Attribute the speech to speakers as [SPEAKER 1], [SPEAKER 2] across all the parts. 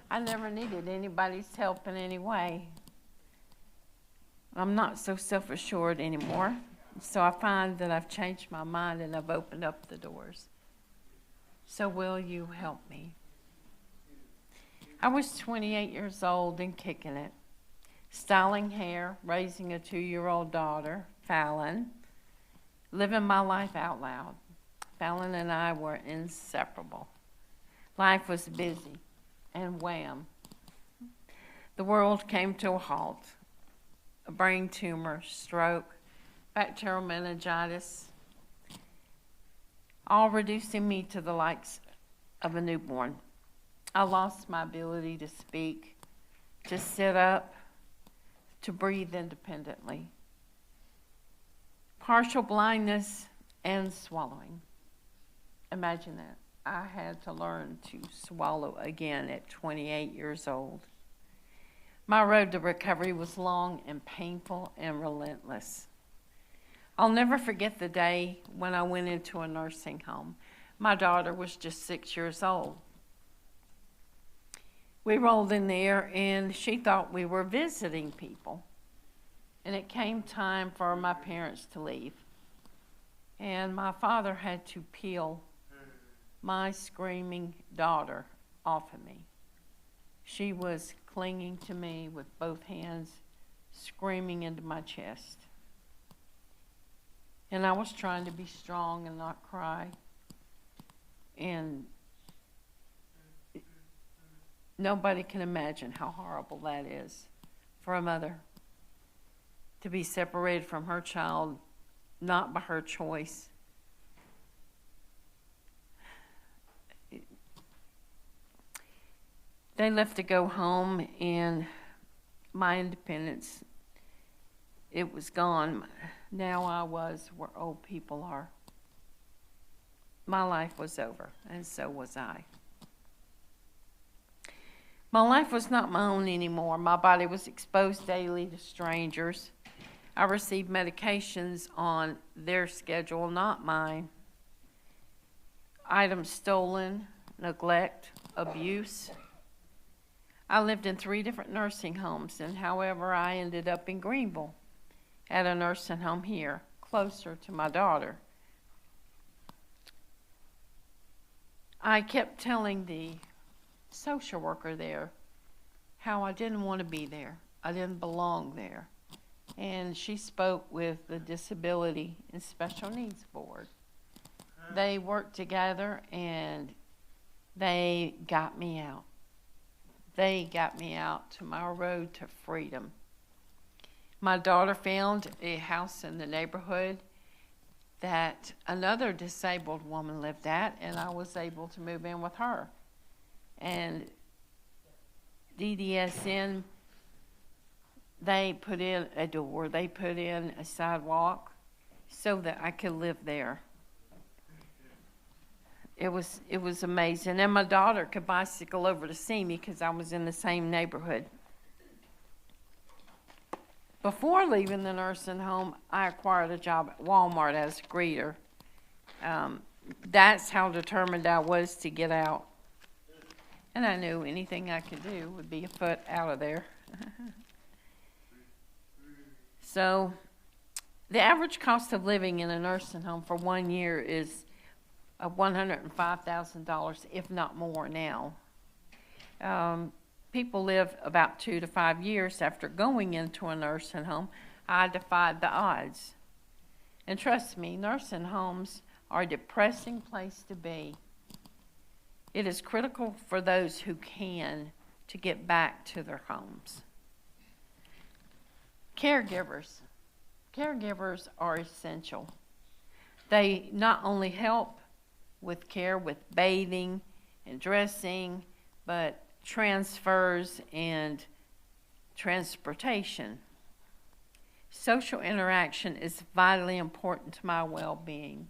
[SPEAKER 1] I never needed anybody's help in any way. I'm not so self-assured anymore. So I find that I've changed my mind and I've opened up the doors. So will you help me? I was 28 years old and kicking it. Styling hair, raising a 2-year-old daughter, Fallon, living my life out loud. Fallon and I were inseparable. Life was busy, and wham, the world came to a halt. A brain tumor, stroke, bacterial meningitis, all reducing me to the likes of a newborn. I lost my ability to speak, to sit up, to breathe independently. Partial blindness and swallowing. Imagine that. I had to learn to swallow again at 28 years old. My road to recovery was long and painful and relentless. I'll never forget the day when I went into a nursing home. My daughter was just 6 years old. We rolled in there and she thought we were visiting people. And it came time for my parents to leave. And my father had to peel my screaming daughter off of me. She was clinging to me with both hands, screaming into my chest. And I was trying to be strong and not cry. And nobody can imagine how horrible that is for a mother to be separated from her child, not by her choice. They left to go home, and my independence, it was gone. Now I was where old people are. My life was over, and so was I. My life was not my own anymore. My body was exposed daily to strangers. I received medications on their schedule, not mine. Items stolen, neglect, abuse. I lived in 3 different nursing homes, and however, I ended up in Greenville at a nursing home here, closer to my daughter. I kept telling the social worker there how I didn't want to be there. I didn't belong there. And she spoke with the Disability and Special Needs Board. They worked together and they got me out. They got me out to my road to freedom. My daughter found a house in the neighborhood that another disabled woman lived at, and I was able to move in with her. And DDSN, they put in a door, they put in a sidewalk so that I could live there. It was amazing. And my daughter could bicycle over to see me because I was in the same neighborhood. Before leaving the nursing home, I acquired a job at Walmart as a greeter. That's how determined I was to get out. And I knew anything I could do would be a foot out of there. So the average cost of living in a nursing home for 1 year is $105,000, if not more now. People live about 2 to 5 years after going into a nursing home. I defied the odds. And trust me, nursing homes are a depressing place to be. It is critical for those who can to get back to their homes. Caregivers. Caregivers are essential. They not only help with care, with bathing and dressing, but transfers and transportation. Social interaction is vitally important to my well-being.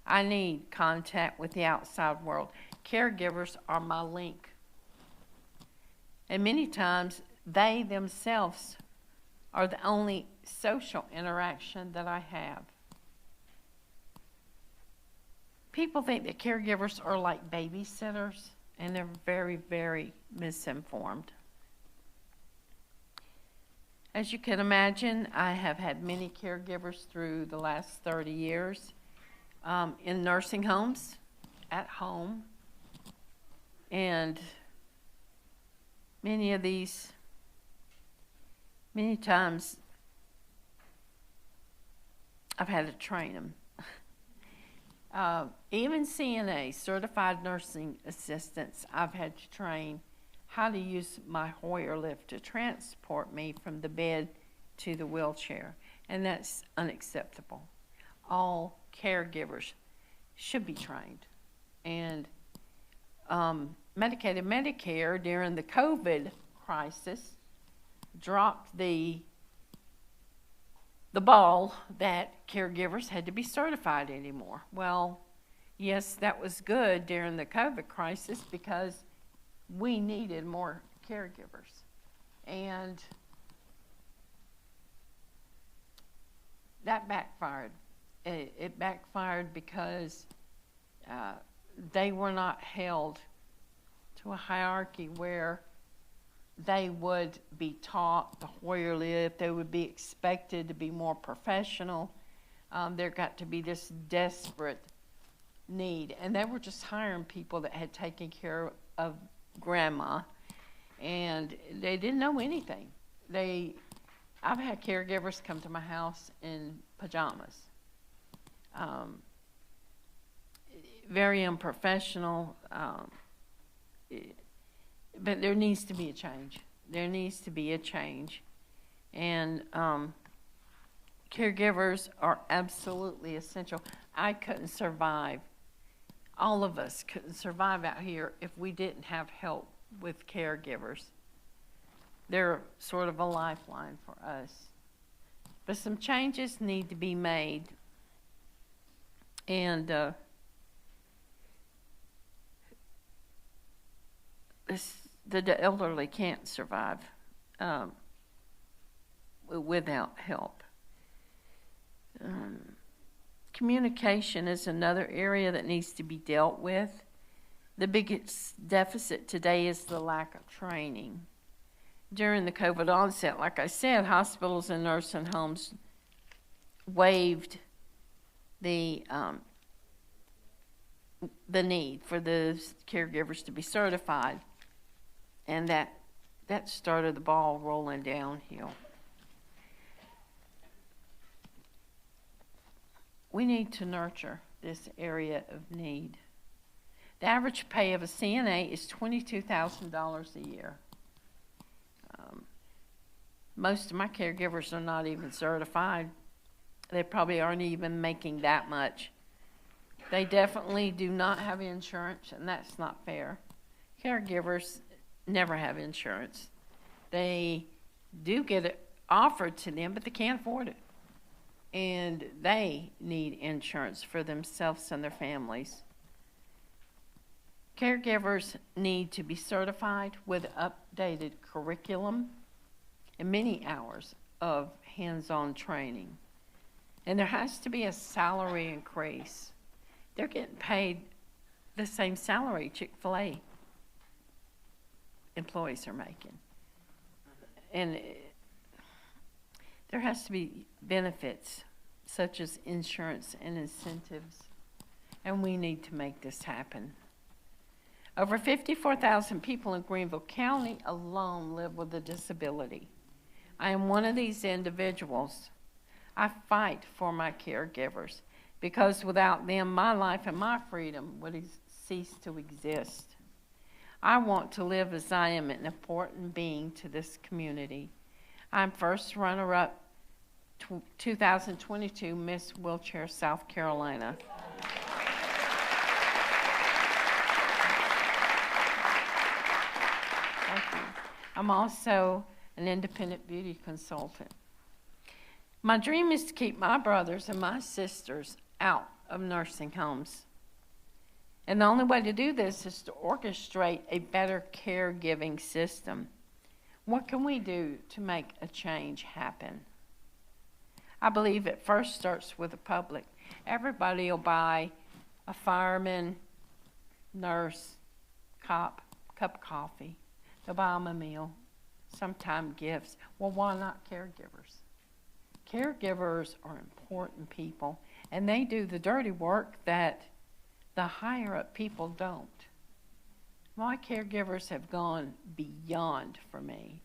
[SPEAKER 1] I need contact with the outside world. Caregivers are my link. And many times, they themselves are the only social interaction that I have. People think that caregivers are like babysitters. and they're very, very misinformed. As you can imagine, I have had many caregivers through the last 30 years in nursing homes, at home, and many times I've had to train them. Even CNA, certified nursing assistants, I've had to train how to use my Hoyer lift to transport me from the bed to the wheelchair, and that's unacceptable. All caregivers should be trained. And Medicaid and Medicare during the COVID crisis dropped the ball that caregivers had to be certified anymore. Well, yes, that was good during the COVID crisis because we needed more caregivers. And that backfired. It backfired because they were not held to a hierarchy where they would be taught the Hoyer lift. They would be expected to be more professional. There got to be this desperate need. And they were just hiring people that had taken care of grandma, and they didn't know anything. I've had caregivers come to my house in pajamas. Very unprofessional, but there needs to be a change. There needs to be a change. And caregivers are absolutely essential. I couldn't survive. All of us couldn't survive out here if we didn't have help with caregivers. They're sort of a lifeline for us. But some changes need to be made. And the elderly can't survive without help. Communication is another area that needs to be dealt with. The biggest deficit today is the lack of training. During the COVID onset, like I said, hospitals and nursing homes waived the need for the caregivers to be certified, and that started the ball rolling downhill. We need to nurture this area of need. The average pay of a CNA is $22,000 a year. Most of my caregivers are not even certified. They probably aren't even making that much. They definitely do not have insurance, and that's not fair. Caregivers never have insurance. They do get it offered to them, but they can't afford it. And they need insurance for themselves and their families. Caregivers need to be certified with updated curriculum and many hours of hands-on training. And there has to be a salary increase. They're getting paid the same salary Chick-fil-A employees are making. And there has to be benefits such as insurance and incentives. And we need to make this happen. Over 54,000 people in Greenville County alone live with a disability. I am one of these individuals. I fight for my caregivers because without them, my life and my freedom would cease to exist. I want to live as I am an important being to this community. I'm first runner-up 2022 Miss Wheelchair South Carolina. Thank you. I'm also an independent beauty consultant. My dream is to keep my brothers and my sisters out of nursing homes. And the only way to do this is to orchestrate a better caregiving system. What can we do to make a change happen? I believe it first starts with the public. Everybody will buy a fireman, nurse, cup of coffee. They'll buy them a meal, sometimes gifts. Well, why not caregivers? Caregivers are important people, and they do the dirty work that the higher up people don't. My caregivers have gone beyond for me,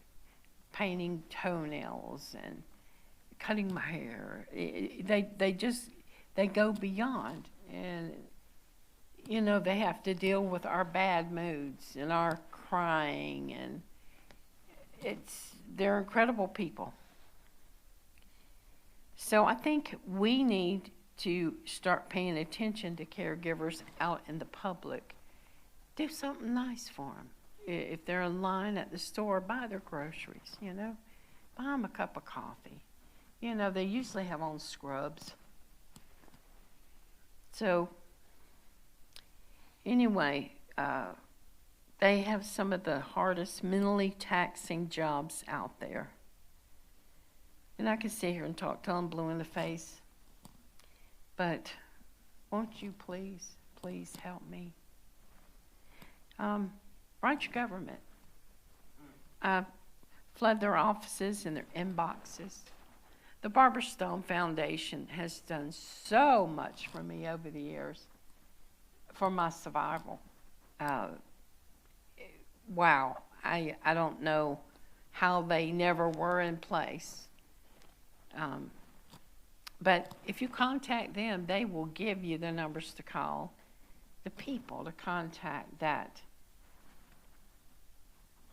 [SPEAKER 1] painting toenails and cutting my hair. They go beyond, and you know, they have to deal with our bad moods and our crying, and they're incredible people. So I think we need to start paying attention to caregivers out in the public. Do something nice for them. If they're in line at the store, buy their groceries, you know. Buy them a cup of coffee. You know, they usually have on scrubs. So, anyway, they have some of the hardest mentally taxing jobs out there. And I can sit here and talk till I'm blue in the face. But won't you please help me? Write your government. Flood their offices and their inboxes. The Barbara Stone Foundation has done so much for me over the years for my survival. Wow, I don't know how they never were in place. But if you contact them, they will give you the numbers to call, the people to contact that.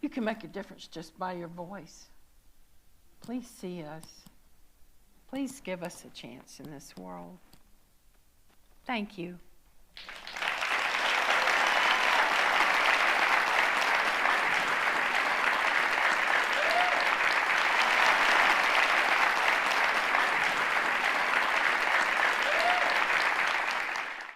[SPEAKER 1] You can make a difference just by your voice. Please see us. Please give us a chance in this world. Thank you.